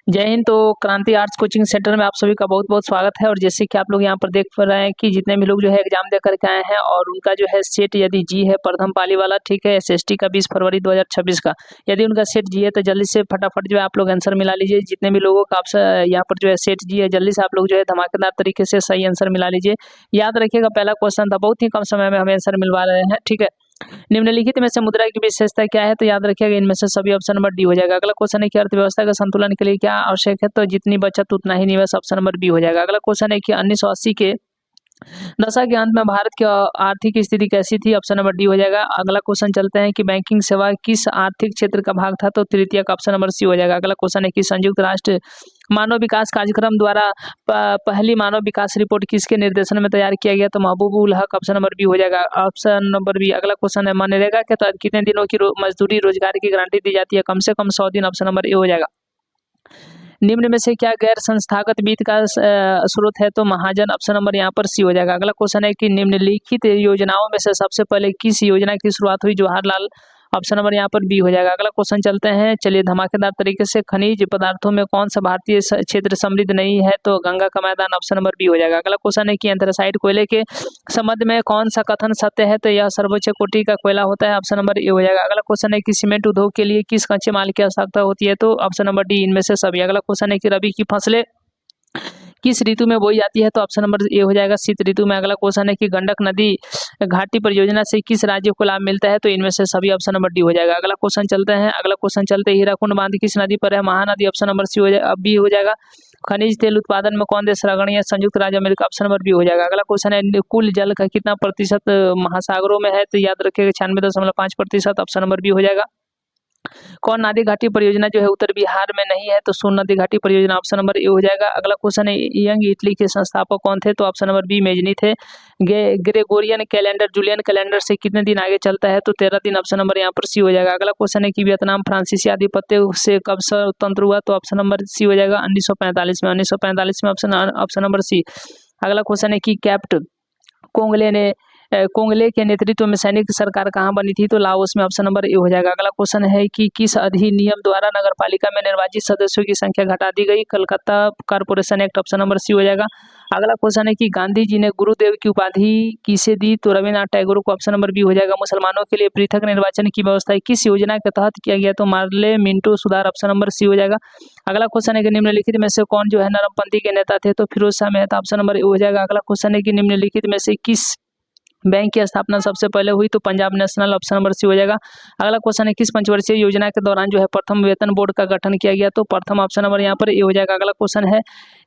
जय हिंद। तो क्रांति आर्ट्स कोचिंग सेंटर में आप सभी का बहुत बहुत स्वागत है। और जैसे कि आप लोग यहाँ पर देख पा रहे हैं कि जितने भी लोग जो है एग्जाम दे करके आए हैं और उनका जो है सेट यदि जी है प्रथम पाली वाला, ठीक है, एसएसटी का 20 फरवरी 2026 का, यदि उनका सेट जी है तो जल्दी से फटाफट जो है आप लोग आंसर मिला लीजिए। जितने भी लोगों का आप यहाँ पर जो है सेट जी है, जल्दी से आप लोग जो है धमाकेदार तरीके से सही आंसर मिला लीजिए। याद रखिएगा पहला क्वेश्चन था, बहुत ही कम समय में हमें आंसर मिलवा रहे हैं, ठीक है। निम्नलिखित में से मुद्रा की विशेषता क्या है? तो याद रखिएगा इनमें से सभी ऑप्शन नंबर डी हो जाएगा। अगला क्वेश्चन है कि अर्थव्यवस्था के संतुलन के लिए क्या आवश्यक है? तो जितनी बचत उतना ही निवेश, ऑप्शन नंबर बी हो जाएगा। अगला क्वेश्चन है कि 1980 के दशक के अंत में भारत की आर्थिक स्थिति कैसी थी? ऑप्शन नंबर डी हो जाएगा। अगला क्वेश्चन चलते हैं कि बैंकिंग सेवा किस आर्थिक क्षेत्र का भाग था? तो तृतीय का ऑप्शन नंबर सी हो जाएगा। अगला क्वेश्चन है कि संयुक्त राष्ट्र मानव विकास कार्यक्रम द्वारा पहली मानव विकास रिपोर्ट किसके निर्देशन में तैयार किया गया? तो महबूब ul Haq, option number B हो जाएगा। Option number B. अगला क्वेश्चन है मनरेगा के तहत कितने दिनों की मजदूरी रोजगार की गारंटी दी जाती है? कम से कम 100 दिन, ऑप्शन नंबर ए हो जाएगा। निम्न में से क्या गैर संस्थागत वित्त का स्रोत है? तो महाजन, ऑप्शन नंबर यहाँ पर सी हो जाएगा। अगला क्वेश्चन है कि निम्नलिखित योजनाओं में से सबसे पहले किस योजना की शुरुआत हुई? जवाहरलाल, ऑप्शन नंबर यहाँ पर बी हो जाएगा। अगला क्वेश्चन चलते हैं, चलिए धमाकेदार तरीके से, खनिज पदार्थों में कौन सा भारतीय क्षेत्र समृद्ध नहीं है? तो गंगा का मैदान, ऑप्शन नंबर बी हो जाएगा। अगला क्वेश्चन है कि एंथ्रासाइट कोयले के संबंध में कौन सा कथन सत्य है? तो यह सर्वोच्च कोटि का कोयला होता है, ऑप्शन नंबर ए हो जाएगा। अगला क्वेश्चन है कि सीमेंट उद्योग के लिए किस कच्चे माल की आवश्यकता होती है? तो ऑप्शन नंबर डी, इनमें से सभी। अगला क्वेश्चन है कि रबी की फसलें किस ऋतु में बोई जाती है? तो ऑप्शन नंबर ए हो जाएगा, शीत ऋतु में। अगला क्वेश्चन है कि गंडक नदी घाटी परियोजना से किस राज्य को लाभ मिलता है? तो इनमें से सभी, ऑप्शन नंबर डी हो जाएगा। अगला क्वेश्चन चलते हैं, अगला क्वेश्चन चलते हीराकुंड बांध किस नदी पर है? महानदी, ऑप्शन नंबर सी हो जाएगा, बी हो जाएगा। खनिज तेल उत्पादन में कौन देश अग्रणी है? संयुक्त राज्य अमेरिका, ऑप्शन नंबर बी हो जाएगा। अगला क्वेश्चन है कुल जल का कितना प्रतिशत महासागरों में है? तो याद रखिएगा 96.5%, ऑप्शन नंबर बी हो जाएगा। कौन नदी घाटी परियोजना जो है उत्तर बिहार में नहीं है? तो सोन नदी घाटी परियोजना, ऑप्शन नंबर ए हो जाएगा। अगला क्वेश्चन है यंग इटली के संस्थापक कौन थे? तो ऑप्शन नंबर बी मेजनी थे। ग्रेगोरियन कैलेंडर जूलियन कैलेंडर से कितने दिन आगे चलता है? तो 13 दिन, ऑप्शन नंबर यहाँ पर सी हो जाएगा। अगला क्वेश्चन है कि वियतनाम फ्रांसीसी आधिपत्य से कब स्वतंत्र हुआ? तो ऑप्शन नंबर सी हो जाएगा, 1945 में। 1945 में, ऑप्शन नंबर सी। अगला क्वेश्चन है कि कैप्ट कोंगले के नेतृत्व में सैनिक सरकार कहाँ बनी थी? तो लाओस में, ऑप्शन नंबर ए हो जाएगा। अगला क्वेश्चन है कि किस अधिनियम द्वारा नगरपालिका में निर्वाचित सदस्यों की संख्या घटा दी गई? Calcutta corporation act, option number C हो जाएगा। अगला क्वेश्चन है कि गांधी जी ने गुरुदेव की उपाधि किसे दी? तो रविन्द्रनाथ टैगोर को, ऑप्शन नंबर बी हो जाएगा। मुसलमानों के लिए पृथक निर्वाचन की व्यवस्था किस योजना के तहत किया गया? तो मार्ले मिंटो सुधार, ऑप्शन नंबर सी हो जाएगा। अगला क्वेश्चन है कि निम्नलिखित में से कौन जो है नरमपंथी के नेता थे? तो Firoz Shah Mehta, option number A हो जाएगा। अगला क्वेश्चन है कि निम्नलिखित में से किस बैंक की स्थापना सबसे पहले हुई? तो Punjab national, option number C हो जाएगा। अगला क्वेश्चन है किस पंचवर्षीय योजना के दौरान जो है प्रथम वेतन बोर्ड का गठन किया गया? तो प्रथम, ऑप्शन नंबर यहाँ पर ए हो जाएगा। अगला क्वेश्चन है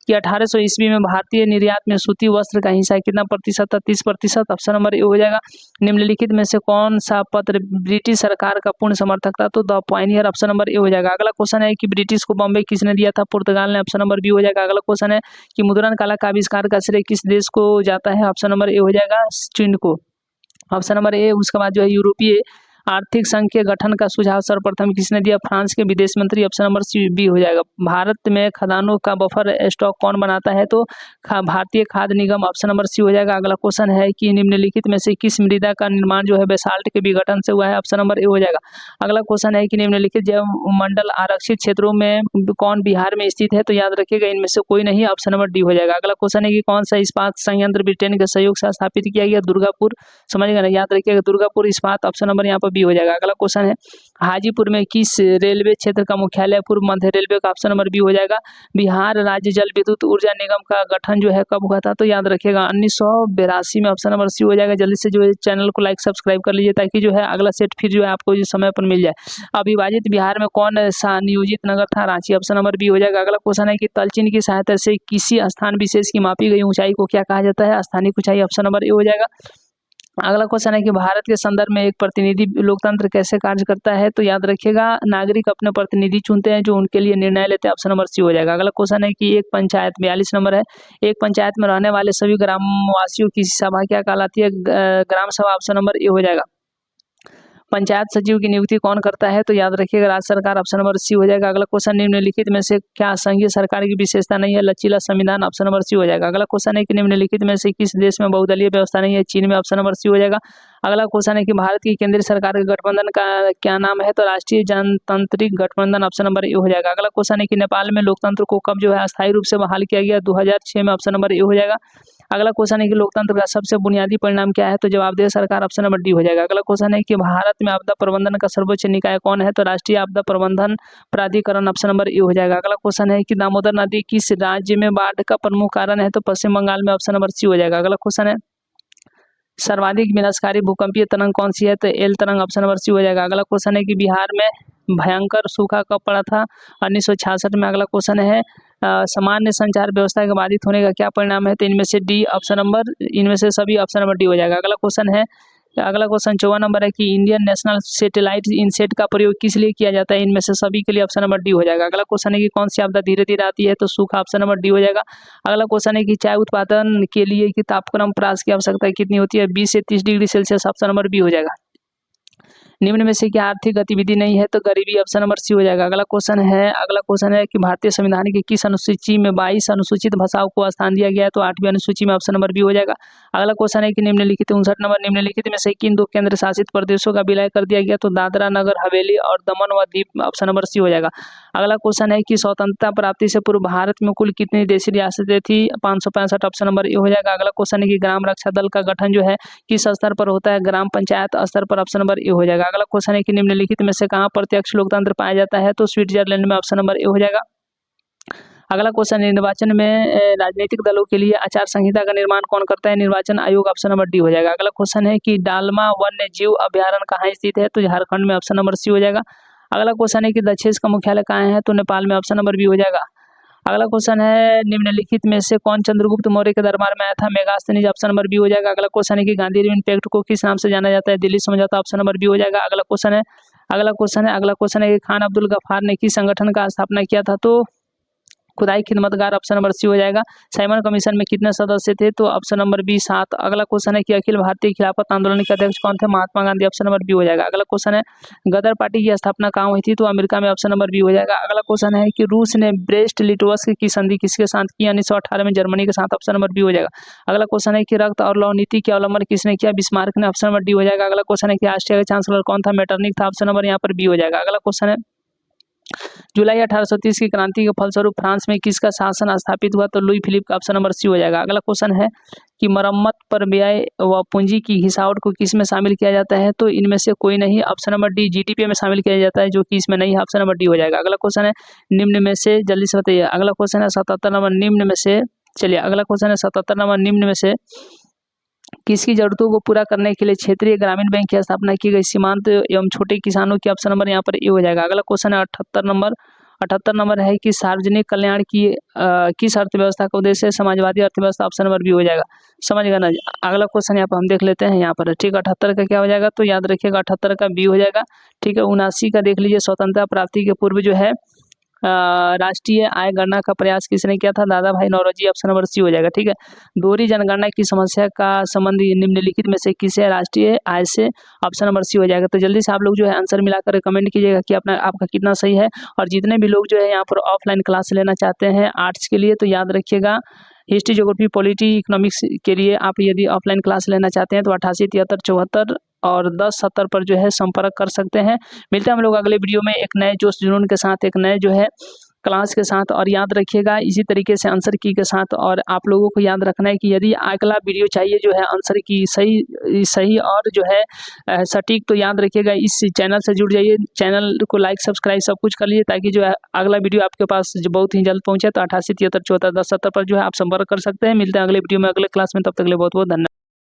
कि 1800 ईस्वी में भारतीय निर्यात में सूती वस्त्र का हिस्सा कितना प्रतिशत था? 30%, ऑप्शन नंबर ए हो जाएगा। निम्नलिखित में से कौन सा पत्र ब्रिटिश सरकार का पूर्ण समर्थक था? तो the Pioneer, option number A हो जाएगा। अगला क्वेश्चन है कि ब्रिटिश को बॉम्बे किसने दिया था? पुर्तगाल ने, ऑप्शन नंबर बी हो जाएगा। अगला क्वेश्चन है कि मुद्रण कला का आविष्कार का श्रेय किस देश को जाता है? ऑप्शन नंबर ए हो जाएगा, चीन को, ऑप्शन नंबर ए। उसके बाद जो है यूरोपीय आर्थिक संघ के गठन का सुझाव सर्वप्रथम किसने दिया? फ्रांस के विदेश मंत्री, ऑप्शन नंबर सी बी हो जाएगा। भारत में खदानों का बफर स्टॉक कौन बनाता है? तो भारतीय खाद्य निगम, ऑप्शन नंबर सी हो जाएगा। अगला क्वेश्चन है कि निम्नलिखित में से किस मृदा का निर्माण जो है बेसाल्ट के विघटन से हुआ है? ऑप्शन नंबर ए हो जाएगा। अगला क्वेश्चन है कि निम्नलिखित जैव मंडल आरक्षित क्षेत्रों में कौन बिहार में स्थित है? तो याद रखिएगा इनमें से कोई नहीं, ऑप्शन नंबर डी हो जाएगा। अगला क्वेश्चन है कि कौन सा इस्पात संयंत्र ब्रिटेन के सहयोग से स्थापित किया गया? दुर्गापुर, समझ गए ना, याद रखिएगा दुर्गापुर इस्पात, ऑप्शन नंबर यहाँ पर बी हो जाएगा। अगला क्वेश्चन है हाजीपुर में किस रेलवे क्षेत्र का मुख्यालय? पूर्व मध्य रेलवे का, ऑप्शन नंबर बी हो जाएगा। बिहार राज्य जल विद्युत ऊर्जा निगम का गठन जो है कब हुआ था? तो याद रखिएगा 1982 में, ऑप्शन नंबर सी हो जाएगा। जल्दी से जो है चैनल को लाइक सब्सक्राइब कर लीजिए ताकि जो है अगला सेट फिर जो है आपको जो समय पर मिल जाए। अविभाजित बिहार में कौन सा नियोजित नगर था? रांची, ऑप्शन नंबर बी हो जाएगा। अगला क्वेश्चन है कि तलचिन की सहायता से किसी स्थान विशेष की मापी गई ऊंचाई को क्या कहा जाता है? स्थानिक ऊंचाई, ऑप्शन नंबर ए हो जाएगा। अगला क्वेश्चन है कि भारत के संदर्भ में एक प्रतिनिधि लोकतंत्र कैसे कार्य करता है? तो याद रखिएगा नागरिक अपने प्रतिनिधि चुनते हैं जो उनके लिए निर्णय लेते हैं, ऑप्शन नंबर सी हो जाएगा। अगला क्वेश्चन है कि एक पंचायत, 42 नंबर है, एक पंचायत में रहने वाले सभी ग्रामवासियों की सभा क्या कहलाती है? ग्राम सभा, ऑप्शन नंबर ए हो जाएगा। पंचायत सचिव की नियुक्ति कौन करता है? तो याद रखिएगा राज्य सरकार, ऑप्शन नंबर सी हो जाएगा। अगला क्वेश्चन निम्नलिखित में से क्या संघीय सरकार की विशेषता नहीं है? लचीला संविधान, ऑप्शन नंबर सी हो जाएगा। अगला क्वेश्चन है कि निम्नलिखित में से किस देश में बहुदलीय व्यवस्था नहीं है? चीन में, ऑप्शन नंबर सी हो जाएगा। अगला क्वेश्चन है कि भारत की केंद्रीय सरकार के गठबंधन का क्या नाम है, तो राष्ट्रीय जनतांत्रिक गठबंधन, ऑप्शन नंबर ए हो जाएगा। अगला क्वेश्चन है कि नेपाल में लोकतंत्र को कब जो है अस्थायी रूप से बहाल किया गया, 2006 में, ऑप्शन नंबर ए हो जाएगा। अगला क्वेश्चन है कि लोकतंत्र का सबसे बुनियादी परिणाम क्या है, तो जवाबदेह सरकार, ऑप्शन नंबर डी हो जाएगा। अगला क्वेश्चन है कि भारत में आपदा प्रबंधन का सर्वोच्च निकाय कौन है, तो राष्ट्रीय आपदा प्रबंधन प्राधिकरण, ऑप्शन नंबर ए हो जाएगा। अगला क्वेश्चन है कि दामोदर नदी किस राज्य में बाढ़ का प्रमुख कारण है, तो पश्चिम बंगाल में, ऑप्शन नंबर सी हो जाएगा। अगला क्वेश्चन है सर्वाधिक विनाशकारी भूकंपीय तरंग कौन सी है, तो एल तरंग, ऑप्शन नंबर सी हो जाएगा। अगला क्वेश्चन है कि बिहार में भयंकर सूखा कब पड़ा था, 1966 में। अगला क्वेश्चन है सामान्य संचार व्यवस्था के बाधित होने का क्या परिणाम है, तो इनमें से डी, ऑप्शन नंबर, इनमें से सभी, ऑप्शन नंबर डी हो जाएगा। अगला क्वेश्चन 54 नंबर है कि इंडियन नेशनल सैटेलाइट इनसेट का प्रयोग किस लिए किया जाता है, इनमें से सभी के लिए, ऑप्शन नंबर डी हो जाएगा। अगला क्वेश्चन है कि कौन सी आपदा धीरे धीरे आती है, तो सूखा, ऑप्शन नंबर डी हो जाएगा। अगला क्वेश्चन है कि चाय उत्पादन के लिए कि तापक्रम परास की आवश्यकता कितनी होती है, 20 से 30 degree Celsius, option number B हो जाएगा। निम्न में से क्या आर्थिक गतिविधि नहीं है, तो गरीबी, ऑप्शन नंबर सी हो जाएगा। अगला क्वेश्चन है कि भारतीय संविधान की किस अनुसूची में 22 अनुसूचित भाषाओं को स्थान दिया गया है, तो 8वीं अनुसूची में, ऑप्शन नंबर बी हो जाएगा। अगला क्वेश्चन है कि 59 नंबर, निम्नलिखित में से किन दो केंद्र शासित प्रदेशों का विलय कर दिया गया, तो दादरा नगर हवेली और दमन व दीव, ऑप्शन नंबर सी हो जाएगा। अगला क्वेश्चन है कि स्वतंत्रता प्राप्ति से पूर्व भारत में कुल कितनी देशी रियासतें थी, 565, ऑप्शन नंबर ए हो जाएगा। अगला क्वेश्चन है कि ग्राम रक्षा दल का गठन जो है किस स्तर पर होता है, ग्राम पंचायत स्तर पर, ऑप्शन नंबर ए हो जाएगा। अगला क्वेश्चन है कि निम्नलिखित में से कहाँ प्रत्यक्ष लोकतंत्र पाया जाता है, तो स्विट्जरलैंड में, ऑप्शन नंबर ए हो जाएगा। अगला क्वेश्चन निर्वाचन में राजनीतिक दलों के लिए आचार संहिता का निर्माण कौन करता है, निर्वाचन आयोग, ऑप्शन नंबर डी हो जाएगा। अगला क्वेश्चन है कि डालमा वन्य जीव अभ्यारण्य कहाँ स्थित है, तो झारखंड में, ऑप्शन नंबर सी हो जाएगा। अगला क्वेश्चन है कि दक्षेस का मुख्यालय कहाँ है, तो नेपाल में, ऑप्शन नंबर बी हो जाएगा। अगला क्वेश्चन है निम्नलिखित में से कौन चंद्रगुप्त मौर्य के दरबार में आया था, मेगास्थनीज, ऑप्शन नंबर बी हो जाएगा। अगला क्वेश्चन है कि गांधी रिवन पैक्ट को किस नाम से जाना जाता है, दिल्ली समझौता, ऑप्शन नंबर बी हो जाएगा। अगला क्वेश्चन है कि खान अब्दुल गफ्फार ने किस संगठन का स्थापना किया था, तो खुदाई खिदमतगार, ऑप्शन नंबर सी हो जाएगा। साइमन कमीशन में कितने सदस्य थे, तो ऑप्शन नंबर बी 7। अगला क्वेश्चन है कि अखिल भारतीय खिलाफत आंदोलन के अध्यक्ष कौन थे, Mahatma Gandhi, option number B हो जाएगा। अगला क्वेश्चन है गदर पार्टी की स्थापना कहाँ हुई थी, तो अमेरिका में, ऑप्शन नंबर बी हो जाएगा। अगला क्वेश्चन है कि रूस ने ब्रेस्ट लिटोवस्क की संधि किसके साथ की, 1918 में, जर्मनी के साथ, ऑप्शन नंबर बी हो जाएगा। अगला क्वेश्चन है कि रक्त और लौह नीति के अवलंबन किसने किया, बिस्मार्क ने, ऑप्शन नंबर डी हो जाएगा। अगला क्वेश्चन है कि ऑस्ट्रिया का चांसलर कौन था, मेटरनिक था, ऑप्शन नंबर यहाँ पर बी हो जाएगा। अगला क्वेश्चन है जुलाई 1830 की क्रांति के फलस्वरूप फ्रांस में किसका शासन स्थापित हुआ, तो लुई फिलिप का, ऑप्शन नंबर सी हो जाएगा। अगला क्वेश्चन है कि मरम्मत पर व्यय व पूंजी की हिसावट को किस में शामिल किया जाता है, तो इनमें से कोई नहीं, ऑप्शन नंबर डी, जीडीपी में शामिल किया जाता है, जो कि इसमें नहीं है, ऑप्शन नंबर डी हो जाएगा। अगला क्वेश्चन है निम्न में से, जल्दी से बताइए। अगला क्वेश्चन है 77 नंबर, निम्न में से, चलिए अगला क्वेश्चन है 77 नंबर, निम्न में से किसकी जरूरतों को पूरा करने के लिए क्षेत्रीय ग्रामीण बैंक की स्थापना की गई, सीमांत एवं छोटे किसानों की, ऑप्शन नंबर यहाँ पर ए हो जाएगा। अगला क्वेश्चन है 78 नंबर है कि सार्वजनिक कल्याण की किस अर्थव्यवस्था का उद्देश्य है, समाजवादी अर्थव्यवस्था, ऑप्शन नंबर बी हो जाएगा। समझ गए ना। अगला क्वेश्चन यहाँ पर हम देख लेते हैं, यहाँ पर ठीक है 78 का क्या हो जाएगा, तो याद रखिएगा 78 का बी हो जाएगा। ठीक है 79 का देख लीजिए, स्वतंत्रता प्राप्ति के पूर्व जो है राष्ट्रीय आय गणना का प्रयास किसने किया था, दादा भाई नौरोजी, ऑप्शन नंबर सी हो जाएगा। ठीक है दोहरी जनगणना की समस्या का संबंध निम्नलिखित में से किसे राष्ट्रीय आय से, ऑप्शन नंबर सी हो जाएगा। तो जल्दी से आप लोग जो है आंसर मिलाकर कमेंट कीजिएगा कि आपका कितना सही है। और जितने भी लोग जो है यहाँ पर ऑफलाइन क्लास लेना चाहते हैं आर्ट्स के लिए, तो याद रखिएगा हिस्ट्री, ज्योग्राफी, पॉलिटी, इकोनॉमिक्स के लिए आप यदि ऑफलाइन क्लास लेना चाहते हैं तो 88 73 74 और 10 70 पर जो है संपर्क कर सकते हैं। मिलते हैं हम लोग अगले वीडियो में एक नए जोश जुनून के साथ, एक नए जो है क्लास के साथ। और याद रखिएगा इसी तरीके से आंसर की के साथ। और आप लोगों को याद रखना है कि यदि अगला वीडियो चाहिए जो है आंसर की सही और जो है सटीक, तो याद रखिएगा इस चैनल से जुड़ जाइए, चैनल को लाइक सब्सक्राइब सब कुछ कर लीजिए, ताकि जो है अगला वीडियो आपके पास जो बहुत ही जल्द पहुंचे। तो 88 73 74 10 70 पर जो है आप संपर्क कर सकते हैं। मिलते हैं अगले वीडियो में, अगले क्लास में, तब तक के लिए बहुत बहुत धन्यवाद।